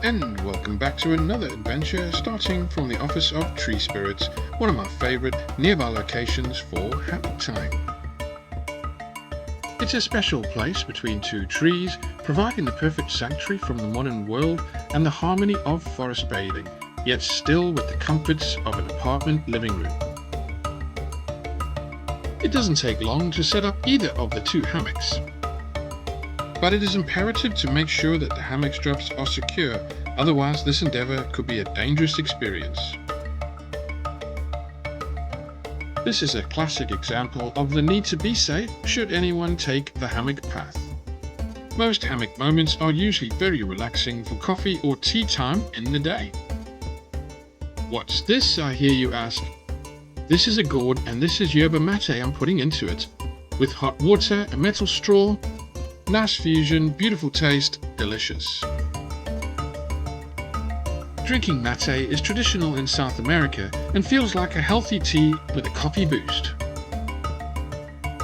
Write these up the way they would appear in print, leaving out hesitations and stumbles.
And welcome back to another adventure starting from the office of Tree Spirits, one of my favourite nearby locations for hammock time. It's a special place between two trees, providing the perfect sanctuary from the modern world and the harmony of forest bathing, yet still with the comforts of an apartment living room. It doesn't take long to set up either of the two hammocks, but it is imperative to make sure that the hammock straps are secure, otherwise this endeavour could be a dangerous experience. This is a classic example of the need to be safe should anyone take the hammock path. Most hammock moments are usually very relaxing for coffee or tea time in the day. What's this, I hear you ask? This is a gourd and this is yerba mate I'm putting into it. With hot water, a metal straw, nice fusion, beautiful taste, delicious. Drinking mate is traditional in South America and feels like a healthy tea with a coffee boost.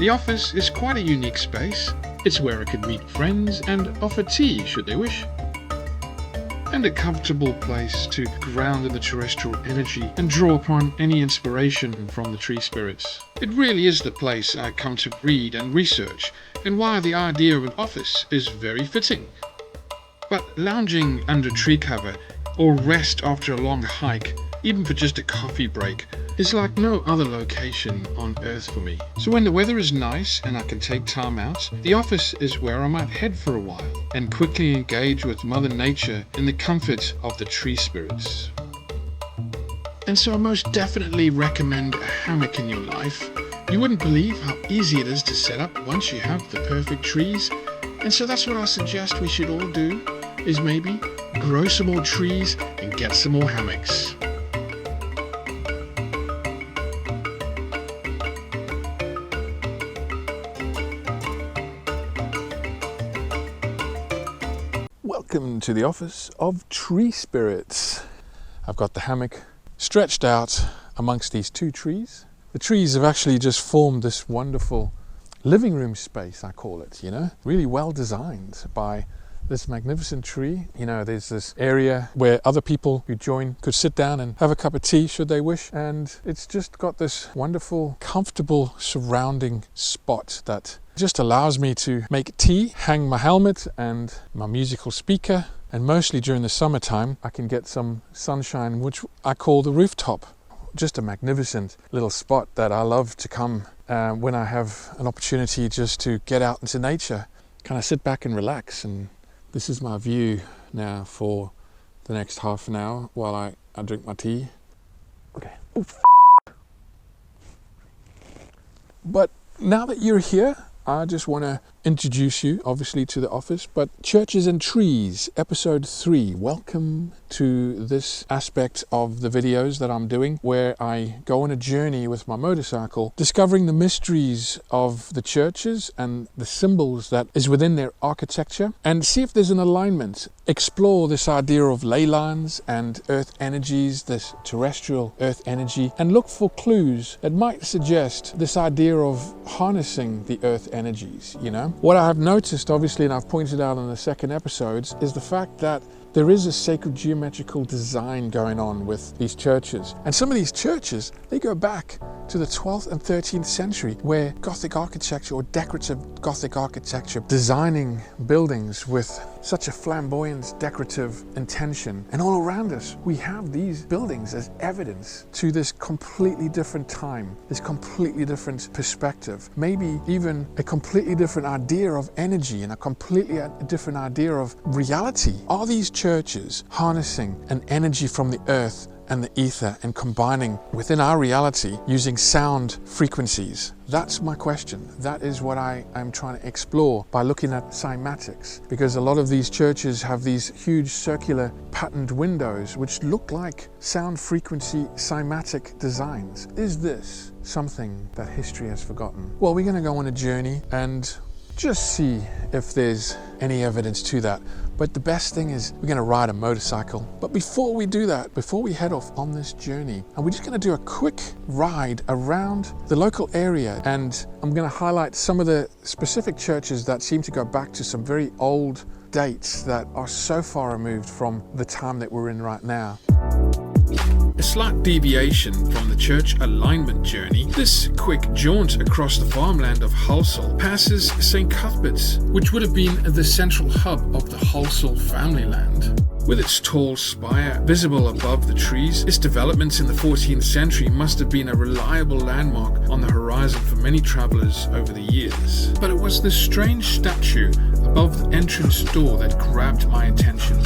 The office is quite a unique space. It's where I could meet friends and offer tea should they wish. And a comfortable place to ground in the terrestrial energy and draw upon any inspiration from the tree spirits. It really is the place I come to read and research, and why the idea of an office is very fitting. But lounging under tree cover or rest after a long hike, even for just a coffee break, is like no other location on earth for me. So when the weather is nice and I can take time out, the office is where I might head for a while and quickly engage with Mother Nature in the comfort of the tree spirits. And so I most definitely recommend a hammock in your life. You wouldn't believe how easy it is to set up once you have the perfect trees. And so that's what I suggest we should all do, is maybe grow some more trees and get some more hammocks. Welcome to the office of Tree Spirits. I've got the hammock stretched out amongst these two trees. The trees have actually just formed this wonderful living room space, I call it, really well designed by this magnificent tree. There's this area where other people who join could sit down and have a cup of tea should they wish, and it's just got this wonderful, comfortable surrounding spot that just allows me to make tea, hang my helmet and my musical speaker, and mostly during the summertime I can get some sunshine, which I call the rooftop. Just a magnificent little spot that I love to come when I have an opportunity just to get out into nature, kind of sit back and relax. And this is my view now for the next half an hour while I drink my tea. Okay. But now that you're here, I just want to introduce you, obviously, to the office, but Churches and Trees, episode 3. Welcome to this aspect of the videos that I'm doing, where I go on a journey with my motorcycle, discovering the mysteries of the churches and the symbols that is within their architecture, and see if there's an alignment. Explore this idea of ley lines and earth energies, this terrestrial earth energy, and look for clues that might suggest this idea of harnessing the earth energies, What I have noticed, obviously, and I've pointed out in the second episodes, is the fact that there is a sacred geometrical design going on with these churches. And some of these churches, they go back to the 12th and 13th century, where Gothic architecture or decorative Gothic architecture, designing buildings with such a flamboyant, decorative intention. And all around us, we have these buildings as evidence to this completely different time, this completely different perspective, maybe even a completely different idea of energy and a completely different idea of reality. Are these churches harnessing an energy from the earth and the ether and combining within our reality using sound frequencies? That's my question. That is what I am trying to explore by looking at cymatics, because a lot of these churches have these huge circular patterned windows which look like sound frequency cymatic designs. Is this something that history has forgotten? Well, we're going to go on a journey and just see if there's any evidence to that. But the best thing is we're going to ride a motorcycle. But before we do that, before we head off on this journey, and we're just going to do a quick ride around the local area, and I'm going to highlight some of the specific churches that seem to go back to some very old dates that are so far removed from the time that we're in right now. A slight deviation from the church alignment journey, this quick jaunt across the farmland of Halsall passes St. Cuthbert's, which would have been the central hub of the Halsall family land. With its tall spire visible above the trees, its developments in the 14th century must have been a reliable landmark on the horizon for many travellers over the years. But it was this strange statue above the entrance door that grabbed my attention.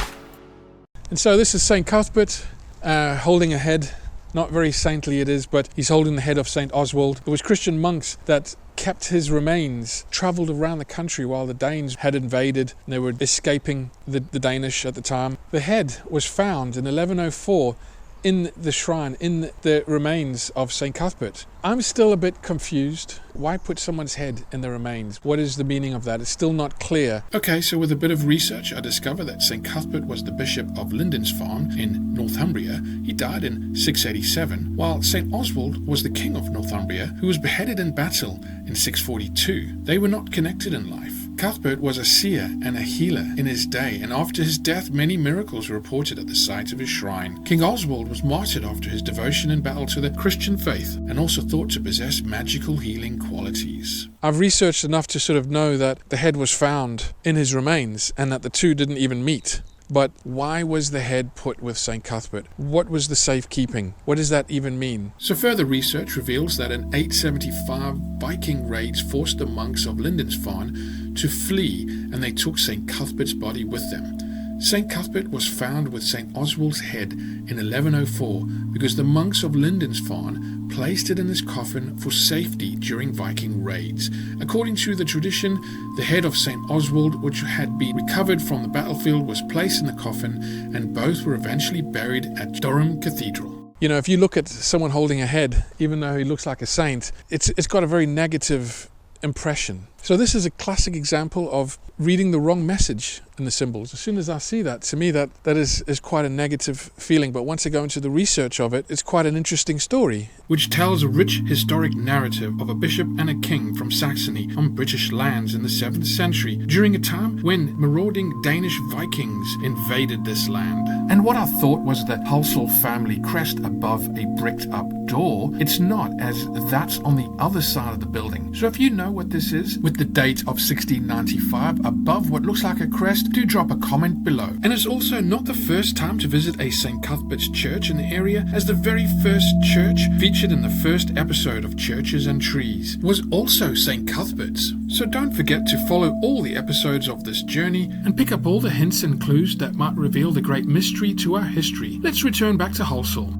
And so this is St. Cuthbert holding a head. Not very saintly it is, but he's holding the head of St. Oswald. It was Christian monks that kept his remains, travelled around the country while the Danes had invaded and they were escaping the Danish at the time. The head was found in 1104 in the shrine, in the remains of St. Cuthbert. I'm still a bit confused. Why put someone's head in the remains? What is the meaning of that? It's still not clear. Okay, so with a bit of research, I discovered that St. Cuthbert was the bishop of Lindisfarne in Northumbria. He died in 687, while St. Oswald was the king of Northumbria, who was beheaded in battle in 642. They were not connected in life. Cuthbert was a seer and a healer in his day, and after his death many miracles were reported at the site of his shrine. King Oswald was martyred after his devotion in battle to the Christian faith, and also thought to possess magical healing qualities. I've researched enough to sort of know that the head was found in his remains and that the two didn't even meet. But why was the head put with St. Cuthbert? What was the safekeeping? What does that even mean? So further research reveals that in 875 Viking raids forced the monks of Lindisfarne to flee, and they took St. Cuthbert's body with them. St. Cuthbert was found with St. Oswald's head in 1104 because the monks of Lindisfarne placed it in his coffin for safety during Viking raids. According to the tradition, the head of St. Oswald, which had been recovered from the battlefield, was placed in the coffin, and both were eventually buried at Durham Cathedral. You know, if you look at someone holding a head, even though he looks like a saint, it's got a very negative impression. So this is a classic example of reading the wrong message in the symbols. As soon as I see that, to me that is quite a negative feeling. But once I go into the research of it, it's quite an interesting story. Which tells a rich historic narrative of a bishop and a king from Saxony on British lands in the 7th century, during a time when marauding Danish Vikings invaded this land. And what I thought was the Halsall family crest above a bricked up door, it's not, as that's on the other side of the building. So if you know what this is, with the date of 1695 above what looks like a crest, do drop a comment below. And it's also not the first time to visit a St. Cuthbert's church in the area, as the very first church featured in the first episode of Churches and Trees was also St. Cuthbert's. So don't forget to follow all the episodes of this journey and pick up all the hints and clues that might reveal the great mystery to our history. Let's return back to Halsall.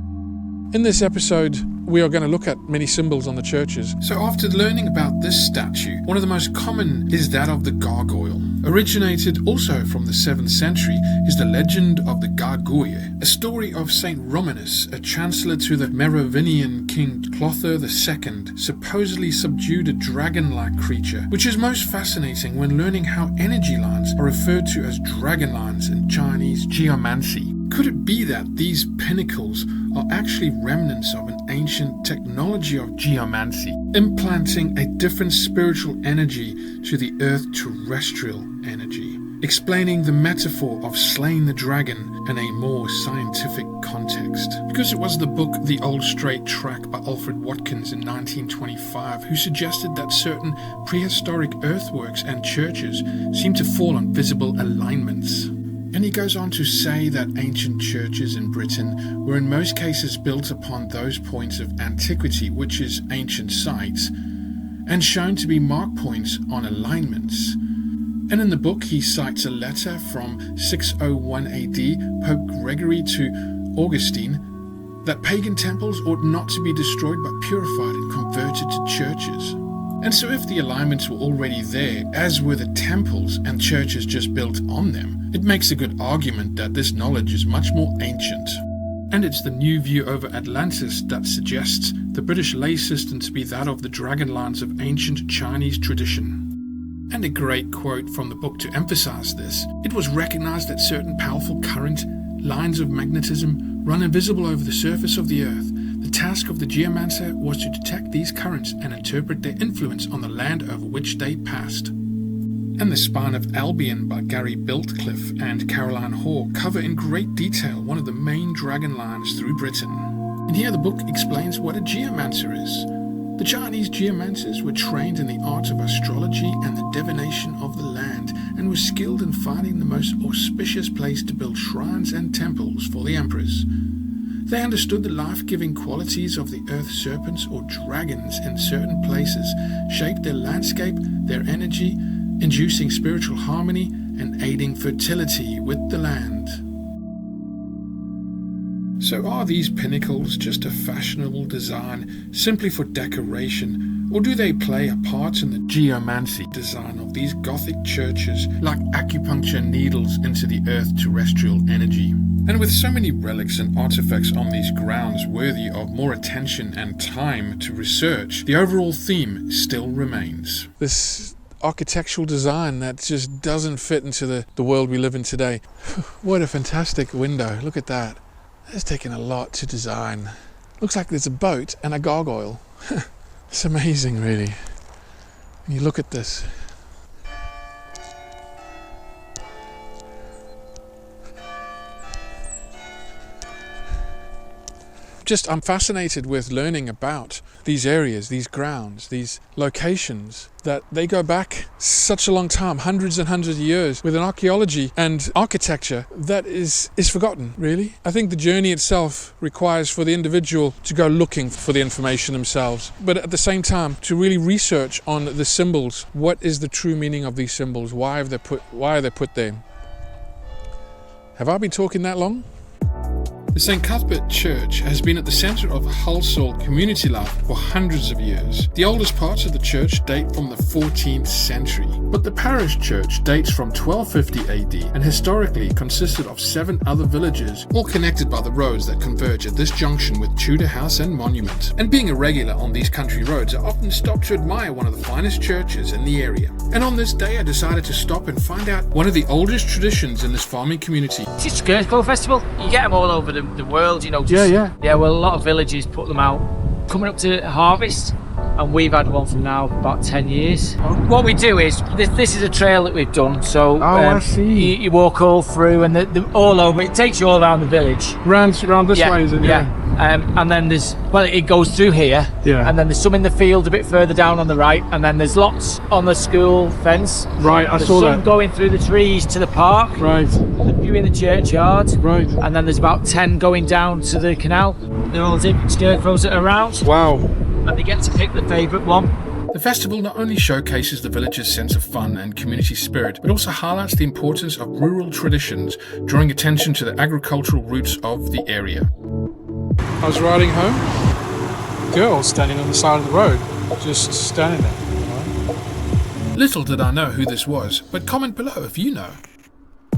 In this episode, we are going to look at many symbols on the churches. So after learning about this statue, one of the most common is that of the gargoyle. Originated also from the 7th century is the legend of the gargoyle, a story of Saint Romanus, a chancellor to the Merovingian king Clothar II, supposedly subdued a dragon-like creature, which is most fascinating when learning how energy lines are referred to as dragon lines in Chinese geomancy. Could it be that these pinnacles are actually remnants of an ancient technology of geomancy, implanting a different spiritual energy to the earth terrestrial energy, explaining the metaphor of slaying the dragon in a more scientific context? Because it was the book The Old Straight Track by Alfred Watkins in 1925 who suggested that certain prehistoric earthworks and churches seem to fall on visible alignments. And he goes on to say that ancient churches in Britain were in most cases built upon those points of antiquity, which is ancient sites, and shown to be mark points on alignments. And in the book he cites a letter from 601 AD, Pope Gregory to Augustine, that pagan temples ought not to be destroyed but purified and converted to churches. And so if the alignments were already there, as were the temples and churches just built on them, it makes a good argument that this knowledge is much more ancient. And it's the new view over Atlantis that suggests the British lay system to be that of the dragon lines of ancient Chinese tradition. And a great quote from the book to emphasize this: it was recognized that certain powerful current lines of magnetism run invisible over the surface of the earth. The task of the geomancer was to detect these currents and interpret their influence on the land over which they passed. and The Spine of Albion by Gary Biltcliffe and Caroline Hoare cover in great detail one of the main dragon lines through Britain. And here the book explains what a geomancer is. The Chinese geomancers were trained in the art of astrology and the divination of the land, and were skilled in finding the most auspicious place to build shrines and temples for the emperors. They understood the life-giving qualities of the earth serpents or dragons in certain places, shaped their landscape, their energy, inducing spiritual harmony and aiding fertility with the land. So are these pinnacles just a fashionable design simply for decoration, or do they play a part in the geomancy design of these Gothic churches like acupuncture needles into the earth-terrestrial energy? And with so many relics and artifacts on these grounds worthy of more attention and time to research, the overall theme still remains. This architectural design that just doesn't fit into the world we live in today. What a fantastic window. Look at that. It's taken a lot to design. Looks like there's a boat and a gargoyle. It's amazing, really. When you look at this. I'm fascinated with learning about these areas, these grounds, these locations, that they go back such a long time, hundreds and hundreds of years, with an archaeology and architecture that is forgotten, really. I think the journey itself requires for the individual to go looking for the information themselves, but at the same time to really research on the symbols. What is the true meaning of these symbols? Why are they put there? Have I been talking that long? The St. Cuthbert Church has been at the centre of Halsall community life for hundreds of years. The oldest parts of the church date from the 14th century, but the parish church dates from 1250 AD and historically consisted of 7 other villages, all connected by the roads that converge at this junction with Tudor House and Monument. And being a regular on these country roads, I often stop to admire one of the finest churches in the area. And on this day I decided to stop and find out one of the oldest traditions in this farming community. It's Scarecrow Festival. You get them all over the world, you know. Yeah, well, a lot of villages put them out coming up to harvest, and we've had one for now about 10 years. What we do is, this is a trail that we've done, so I see. You walk all through and all over. It takes you all around the village. Round this way, is it? Yeah. And then it goes through here, and then there's some in the field a bit further down on the right, and then there's lots on the school fence. Right, I saw that. There's some going through the trees to the park. Right. A few in the churchyard. Right. And then there's about 10 going down to the canal. They're all different scarecrows that are around. Wow. And they get to pick the favourite one. The festival not only showcases the village's sense of fun and community spirit, but also highlights the importance of rural traditions, drawing attention to the agricultural roots of the area. I was riding home, girl standing on the side of the road, just standing there. Little did I know who this was, but comment below if you know.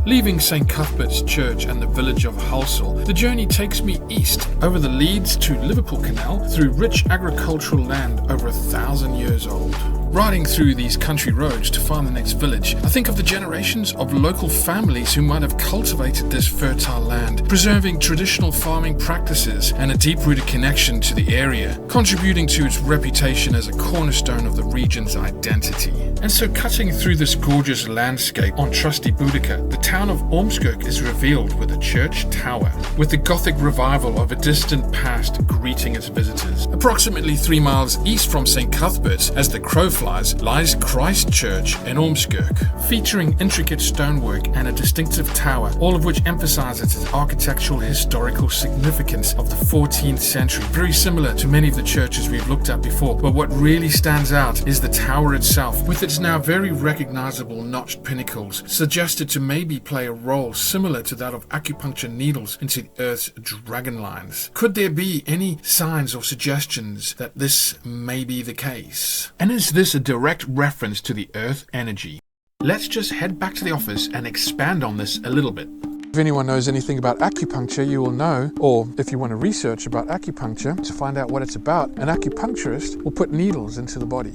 Leaving St. Cuthbert's Church and the village of Halsall, the journey takes me east over the Leeds to Liverpool Canal through rich agricultural land over 1,000 years old. Riding through these country roads to find the next village, I think of the generations of local families who might have cultivated this fertile land, preserving traditional farming practices and a deep-rooted connection to the area, contributing to its reputation as a cornerstone of the region's identity. And so cutting through this gorgeous landscape on trusty Boudica, the town of Ormskirk is revealed with a church tower, with the Gothic revival of a distant past greeting its visitors. Approximately 3 miles east from St. Cuthbert's, as the crow flies, lies Christ Church in Ormskirk, featuring intricate stonework and a distinctive tower, all of which emphasizes its architectural historical significance of the 14th century, very similar to many of the churches we've looked at before. But what really stands out is the tower itself, with its now very recognizable notched pinnacles, suggested to maybe play a role similar to that of acupuncture needles into the Earth's dragon lines. Could there be any signs or suggestions that this may be the case? And is this a direct reference to the Earth energy? Let's just head back to the office and expand on this a little bit. If anyone knows anything about acupuncture, you will know, or if you want to research about acupuncture to find out what it's about, an acupuncturist will put needles into the body.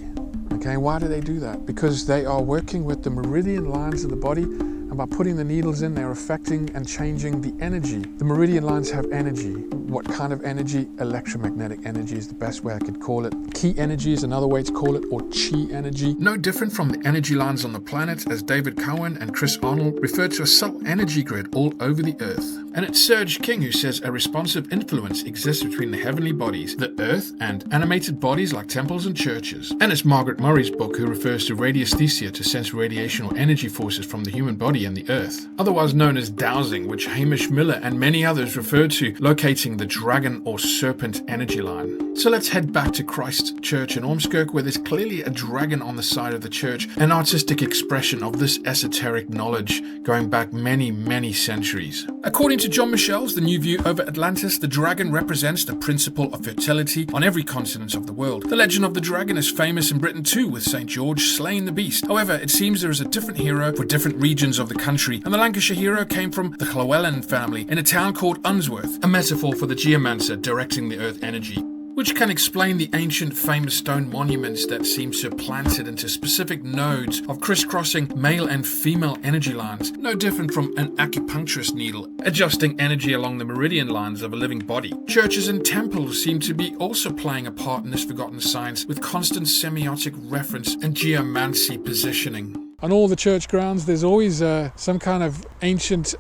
Okay, why do they do that? Because they are working with the meridian lines of the body And by putting the needles in, they're affecting and changing the energy. The meridian lines have energy. What kind of energy? Electromagnetic energy is the best way I could call it. Key energy is another way to call it, or chi energy. No different from the energy lines on the planet, as David Cohen and Chris Arnold refer to a subtle energy grid all over the Earth. And it's Serge King who says a responsive influence exists between the heavenly bodies, the Earth, and animated bodies like temples and churches. And it's Margaret Murray's book who refers to radiesthesia to sense radiation or energy forces from the human body and the Earth, otherwise known as dowsing, which Hamish Miller and many others refer to locating the dragon or serpent energy line. So let's head back to Christ Church in Ormskirk, where there's clearly a dragon on the side of the church, an artistic expression of this esoteric knowledge going back many, many centuries. According to John Michel's The New View over Atlantis, the dragon represents the principle of fertility on every continent of the world. The legend of the dragon is famous in Britain too, with St. George slaying the beast. However, it seems there is a different hero for different regions of the country, and the Lancashire hero came from the Llewellyn family in a town called Unsworth, a metaphor for the geomancer directing the earth energy, which can explain the ancient famous stone monuments that seem supplanted into specific nodes of crisscrossing male and female energy lines, no different from an acupuncturist needle adjusting energy along the meridian lines of a living body. Churches and temples seem to be also playing a part in this forgotten science, with constant semiotic reference and geomancy positioning. On all the church grounds, there's always some kind of ancient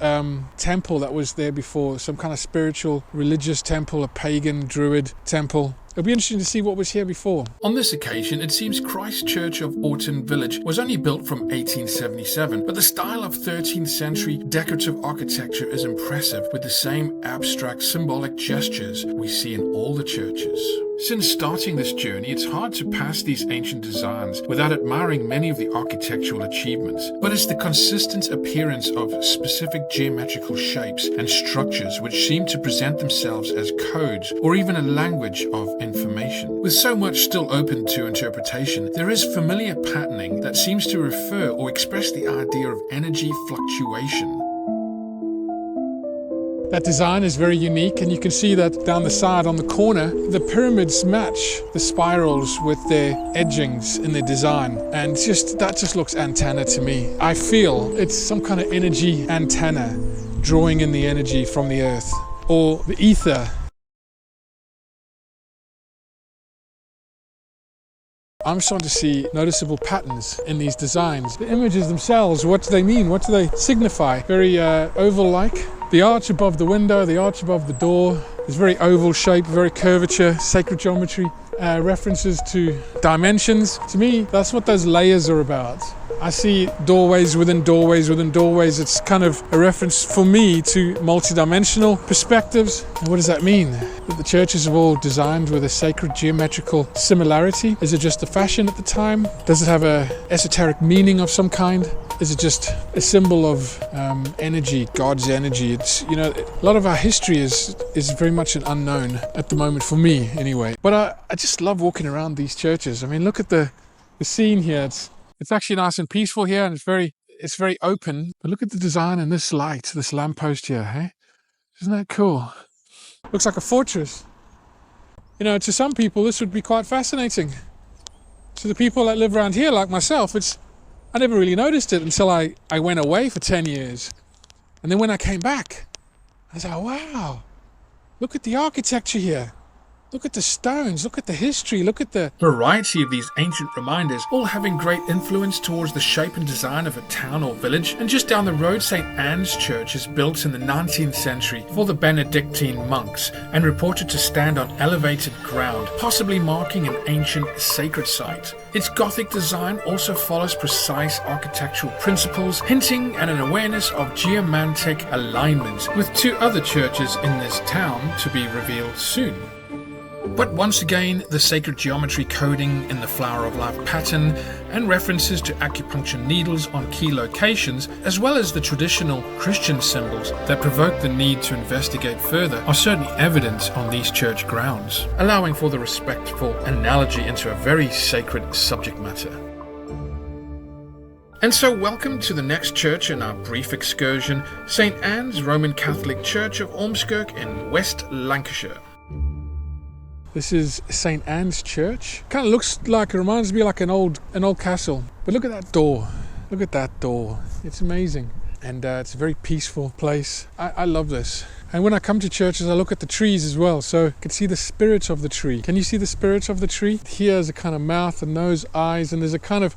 temple that was there before, some kind of spiritual, religious temple, a pagan, druid temple. It'll be interesting to see what was here before. On this occasion, it seems Christ Church of Orton Village was only built from 1877, but the style of 13th century decorative architecture is impressive, with the same abstract symbolic gestures we see in all the churches. Since starting this journey, it's hard to pass these ancient designs without admiring many of the architectural achievements, but it's the consistent appearance of specific geometrical shapes and structures which seem to present themselves as codes or even a language of information. With so much still open to interpretation, there is familiar patterning that seems to refer or express the idea of energy fluctuation. That design is very unique, and you can see that down the side on the corner, the pyramids match the spirals with their edgings in their design, and that just looks antenna to me. I feel it's some kind of energy antenna drawing in the energy from the earth or the ether. I'm starting to see noticeable patterns in these designs. The images themselves, what do they mean? What do they signify? Very oval-like. The arch above the window, the arch above the door is very oval shape, very curvature, sacred geometry, references to dimensions. To me, that's what those layers are about. I see doorways within doorways within doorways. It's kind of a reference for me to multidimensional perspectives. And what does that mean? That the churches are all designed with a sacred geometrical similarity? Is it just a fashion at the time? Does it have a esoteric meaning of some kind? Is it just a symbol of energy, God's energy? It's, you know, a lot of our history is very much an unknown at the moment, for me anyway. But I just love walking around these churches. I mean, look at the scene here. It's actually nice and peaceful here, and it's very open. But look at the design and this light, this lamppost here, hey? Isn't that cool? Looks like a fortress. You know, to some people, this would be quite fascinating. To the people that live around here, like myself, I never really noticed it until I went away for 10 years. And then when I came back, I was like, wow, look at the architecture here. Look at the stones, look at the history, look at the variety of these ancient reminders, all having great influence towards the shape and design of a town or village. And just down the road, St. Anne's Church is built in the 19th century for the Benedictine monks and reported to stand on elevated ground, possibly marking an ancient sacred site. Its Gothic design also follows precise architectural principles, hinting at an awareness of geomantic alignment, with two other churches in this town to be revealed soon. But once again, the sacred geometry coding in the flower of life pattern and references to acupuncture needles on key locations, as well as the traditional Christian symbols that provoke the need to investigate further, are certainly evident on these church grounds, allowing for the respectful analogy into a very sacred subject matter. And so welcome to the next church in our brief excursion, St. Anne's Roman Catholic Church of Ormskirk in West Lancashire. This is St. Anne's Church. Kind of looks like, it reminds me like an old castle. But look at that door. Look at that door. It's amazing. and it's a very peaceful place. I love this. And when I come to churches, I look at the trees as well, so I can see the spirit of the tree. Can you see the spirit of the tree? Here is a kind of mouth and nose, eyes, and there's a kind of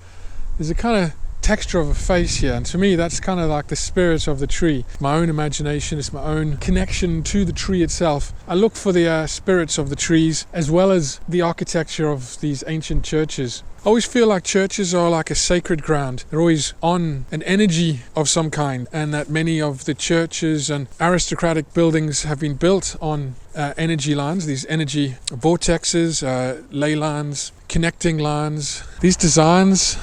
texture of a face here, and to me that's kind of like the spirit of the tree. My own imagination, it's my own connection to the tree itself. I look for the spirits of the trees as well as the architecture of these ancient churches. I always feel like churches are like a sacred ground. They're always on an energy of some kind, and that many of the churches and aristocratic buildings have been built on energy lines, these energy vortexes, ley lines, connecting lines. These designs,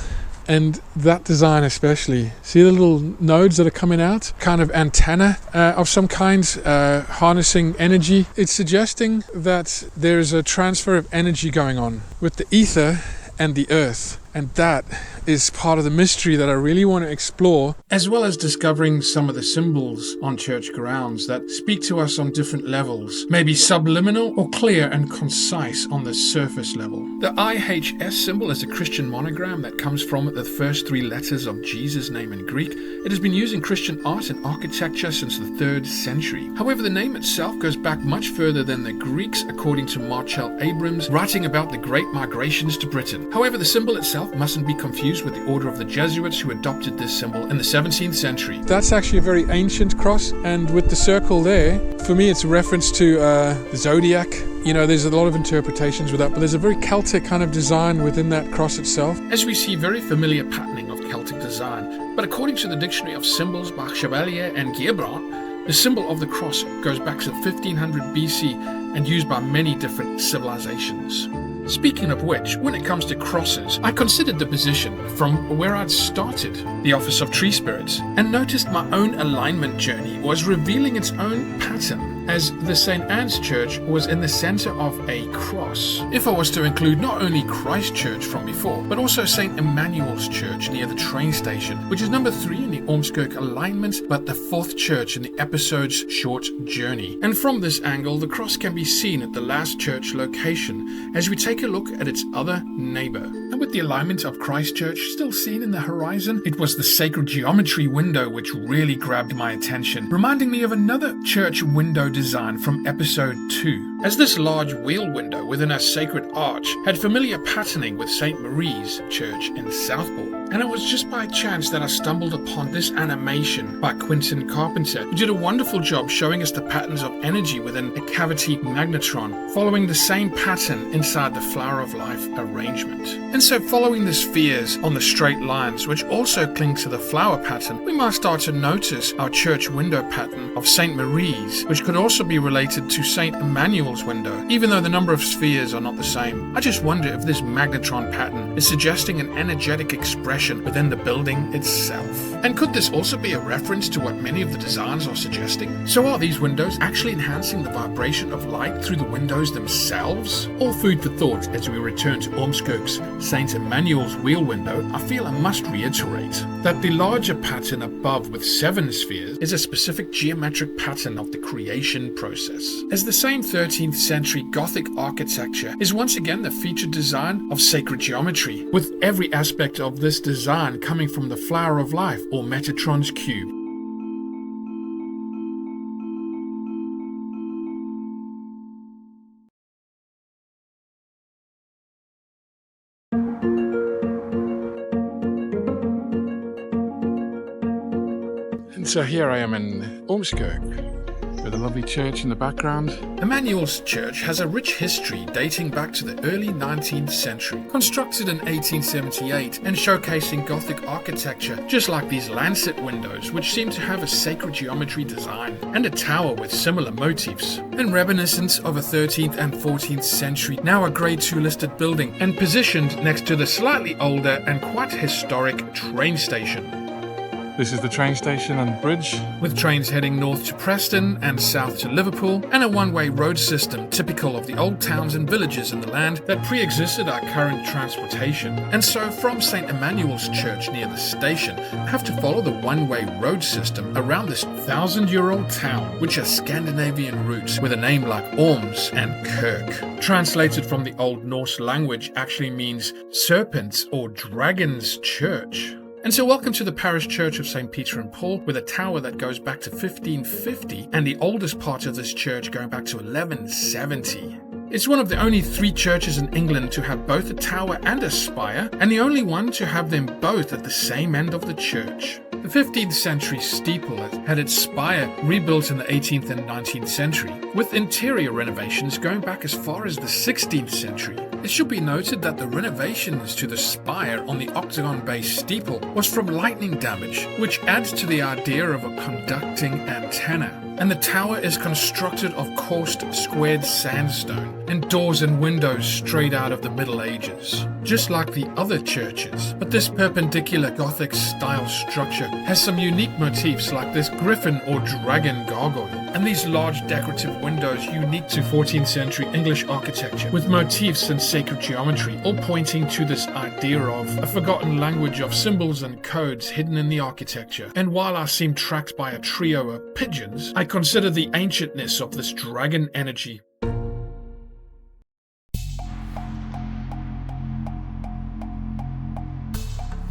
and that design especially, see the little nodes that are coming out? Kind of antenna of some kind, harnessing energy. It's suggesting that there's a transfer of energy going on with the ether and the earth. And that is part of the mystery that I really want to explore, as well as discovering some of the symbols on church grounds that speak to us on different levels, maybe subliminal or clear and concise on the surface level. The IHS symbol is a Christian monogram that comes from the first three letters of Jesus' name in Greek. It has been used in Christian art and architecture since the 3rd century. However, the name itself goes back much further than the Greeks, according to Marcel Abrams, writing about the Great Migrations to Britain. However, the symbol itself mustn't be confused with the order of the Jesuits who adopted this symbol in the 17th century. That's actually a very ancient cross, and with the circle there, for me it's a reference to the zodiac. You know, there's a lot of interpretations with that, but there's a very Celtic kind of design within that cross itself. As we see very familiar patterning of Celtic design, but according to the Dictionary of Symbols by Chevalier and Guilbrand, the symbol of the cross goes back to 1500 BC and used by many different civilizations. Speaking of which, when it comes to crosses, I considered the position from where I'd started, the Office of Tree Spirits, and noticed my own alignment journey was revealing its own pattern, as the St. Anne's Church was in the center of a cross. If I was to include not only Christ Church from before, but also St. Emanuel's Church near the train station, which is number 3 in the Ormskirk alignment, but the 4th church in the episode's short journey. And from this angle, the cross can be seen at the last church location, as we take a look at its other neighbor. And with the alignment of Christ Church still seen in the horizon, it was the sacred geometry window which really grabbed my attention, reminding me of another church window design from episode 2, as this large wheel window within a sacred arch had familiar patterning with St. Marie's Church in Southport. And it was just by chance that I stumbled upon this animation by Quentin Carpenter, who did a wonderful job showing us the patterns of energy within a cavity magnetron, following the same pattern inside the Flower of Life arrangement. And so following the spheres on the straight lines, which also cling to the flower pattern, we might start to notice our church window pattern of St. Marie's, which could also be related to St. Emmanuel's window, even though the number of spheres are not the same. I just wonder if this magnetron pattern is suggesting an energetic expression within the building itself. And could this also be a reference to what many of the designs are suggesting? So are these windows actually enhancing the vibration of light through the windows themselves? All food for thought as we return to Ormskirk's St. Emmanuel's wheel window. I feel I must reiterate that the larger pattern above with 7 spheres is a specific geometric pattern of the creation process, as the same 13th century Gothic architecture is once again the featured design of sacred geometry, with every aspect of this design coming from the Flower of Life or Metatron's cube. And so here I am in Ormskirk, with a lovely church in the background. Emanuel's Church has a rich history dating back to the early 19th century, constructed in 1878 and showcasing Gothic architecture, just like these lancet windows, which seem to have a sacred geometry design, and a tower with similar motifs, and reminiscence of a 13th and 14th century, now a Grade 2 listed building, and positioned next to the slightly older and quite historic train station. This is the train station and bridge, with trains heading north to Preston and south to Liverpool, and a one-way road system typical of the old towns and villages in the land that pre-existed our current transportation. And so from St. Emmanuel's Church near the station, I have to follow the one-way road system around this 1,000-year-old town, which has Scandinavian roots with a name like Orms and Kirk. Translated from the Old Norse language actually means serpents or dragon's church. And so welcome to the parish church of St. Peter and Paul, with a tower that goes back to 1550 and the oldest part of this church going back to 1170. It's one of the only 3 churches in England to have both a tower and a spire, and the only one to have them both at the same end of the church. The 15th century steeple had its spire rebuilt in the 18th and 19th century, with interior renovations going back as far as the 16th century. It should be noted that the renovations to the spire on the octagon-based steeple was from lightning damage, which adds to the idea of a conducting antenna. And the tower is constructed of coursed squared sandstone, and doors and windows straight out of the Middle Ages, just like the other churches. But this perpendicular Gothic style structure has some unique motifs like this griffin or dragon gargoyle, and these large decorative windows unique to 14th century English architecture, with motifs and sacred geometry, all pointing to this idea of a forgotten language of symbols and codes hidden in the architecture. And while I seem tracked by a trio of pigeons, I consider the ancientness of this dragon energy.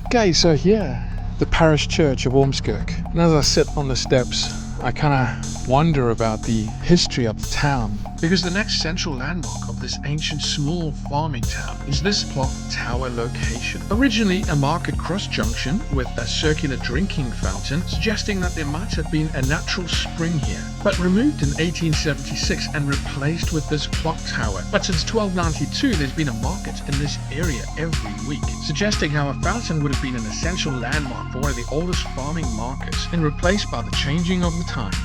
Okay, so here, the parish church of Ormskirk. And as I sit on the steps, I kind of wonder about the history of the town, because the next central landmark of this ancient small farming town is this clock tower location. Originally a market cross junction with a circular drinking fountain, suggesting that there might have been a natural spring here, but removed in 1876 and replaced with this clock tower. But since 1292 there's been a market in this area every week, suggesting how a fountain would have been an essential landmark for one of the oldest farming markets, and replaced by the changing of the times.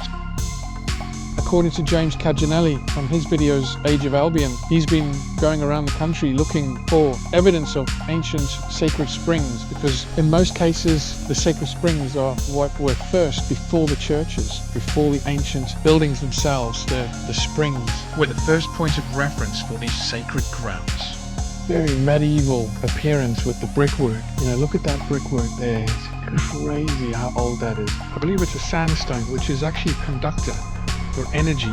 According to James Caginelli from his videos Age of Albion, he's been going around the country looking for evidence of ancient sacred springs, because in most cases the sacred springs are what were first before the churches, before the ancient buildings themselves. The springs were the first point of reference for these sacred grounds. Very medieval appearance with the brickwork. You know, look at that brickwork there. It's crazy how old that is. I believe it's a sandstone, which is actually a conductor for energy.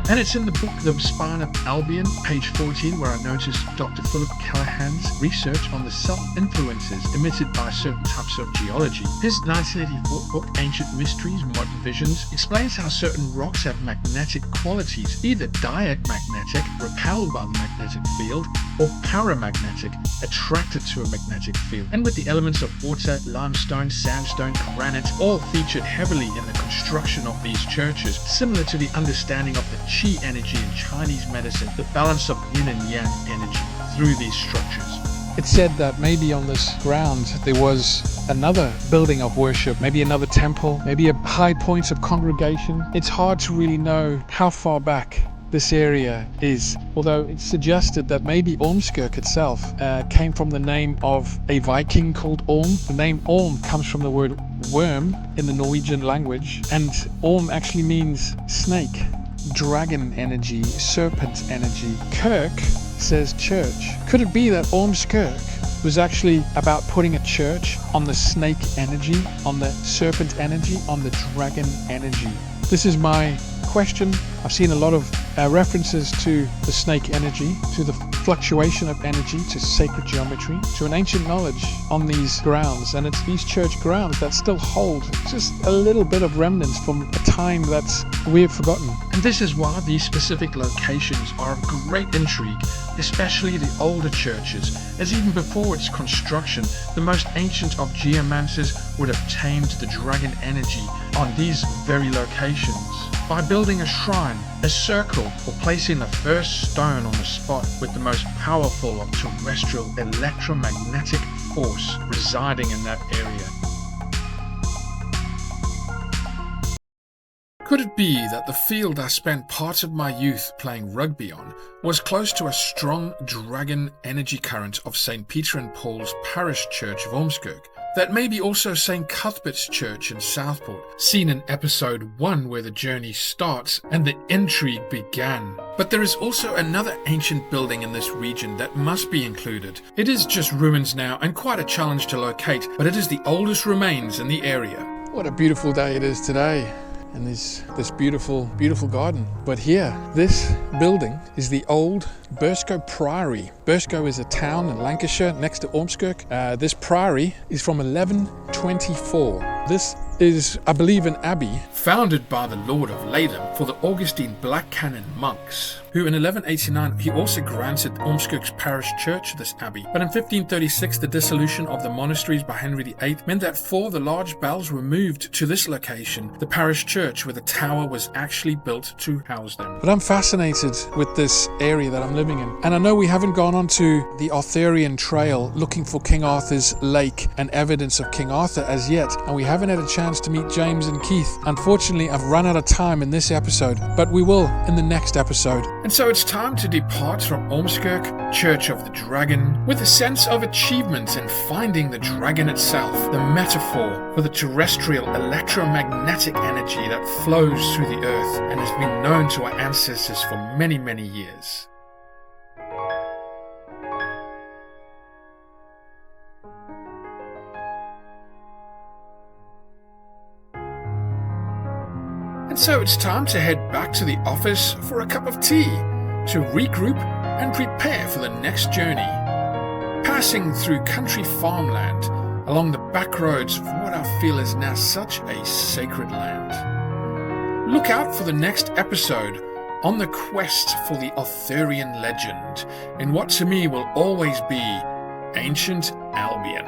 And it's in the book The Spine of Albion, page 14, where I noticed Dr. Philip Callahan's research on the self-influences emitted by certain types of geology. His 1984 book, Ancient Mysteries, Modern Visions, explains how certain rocks have magnetic qualities, either diamagnetic, repelled by the magnetic field, or paramagnetic, attracted to a magnetic field. And with the elements of water, limestone, sandstone, granite, all featured heavily in the construction of these churches, similar to the understanding of the Qi energy in Chinese medicine, the balance of yin and yang energy through these structures. It's said that maybe on this ground there was another building of worship, maybe another temple, maybe a high point of congregation. It's hard to really know how far back this area is, although it's suggested that maybe Ormskirk itself came from the name of a Viking called Orm. The name Orm comes from the word worm in the Norwegian language, and Orm actually means snake, dragon energy, serpent energy. Kirk says church. Could it be that Ormskirk was actually about putting a church on the snake energy, on the serpent energy, on the dragon energy? This is my question. I've seen a lot of references to the snake energy, to the fluctuation of energy, to sacred geometry, to an ancient knowledge on these grounds, and it's these church grounds that still hold just a little bit of remnants from a time that's we've forgotten. And this is why these specific locations are of great intrigue, especially the older churches, as even before its construction, the most ancient of geomancers would have tamed the dragon energy on these very locations by building a shrine, a circle, or placing the first stone on the spot with the most powerful of terrestrial electromagnetic force residing in that area. Could it be that the field I spent part of my youth playing rugby on was close to a strong dragon energy current of St. Peter and Paul's parish church of Ormskirk? That may be also St. Cuthbert's Church in Southport, seen in episode 1 where the journey starts and the intrigue began. But there is also another ancient building in this region that must be included. It is just ruins now and quite a challenge to locate, but it is the oldest remains in the area. What a beautiful day it is today. and this beautiful garden. But here, this building is the old Burscough Priory. Burscough is a town in Lancashire next to Ormskirk. This priory is from 1124. This is, I believe, an abbey. Founded by the Lord of Latham for the Augustine Black Canon monks, who in 1189 he also granted Ormskirk's parish church this abbey. But in 1536 the dissolution of the monasteries by Henry VIII meant that 4 of the large bells were moved to this location, the parish church, where the tower was actually built to house them. But I'm fascinated with this area that I'm living in. And I know we haven't gone on to the Arthurian trail looking for King Arthur's lake and evidence of King Arthur as yet, and we haven't had a chance to meet James and Keith. Unfortunately, I've run out of time in this episode, but we will in the next episode. And so it's time to depart from Ormskirk, Church of the Dragon, with a sense of achievement and finding the dragon itself, the metaphor for the terrestrial electromagnetic energy that flows through the earth and has been known to our ancestors for many, many years. And so it's time to head back to the office for a cup of tea, to regroup and prepare for the next journey. Passing through country farmland, along the back roads of what I feel is now such a sacred land. Look out for the next episode on the quest for the Arthurian legend, in what to me will always be ancient Albion.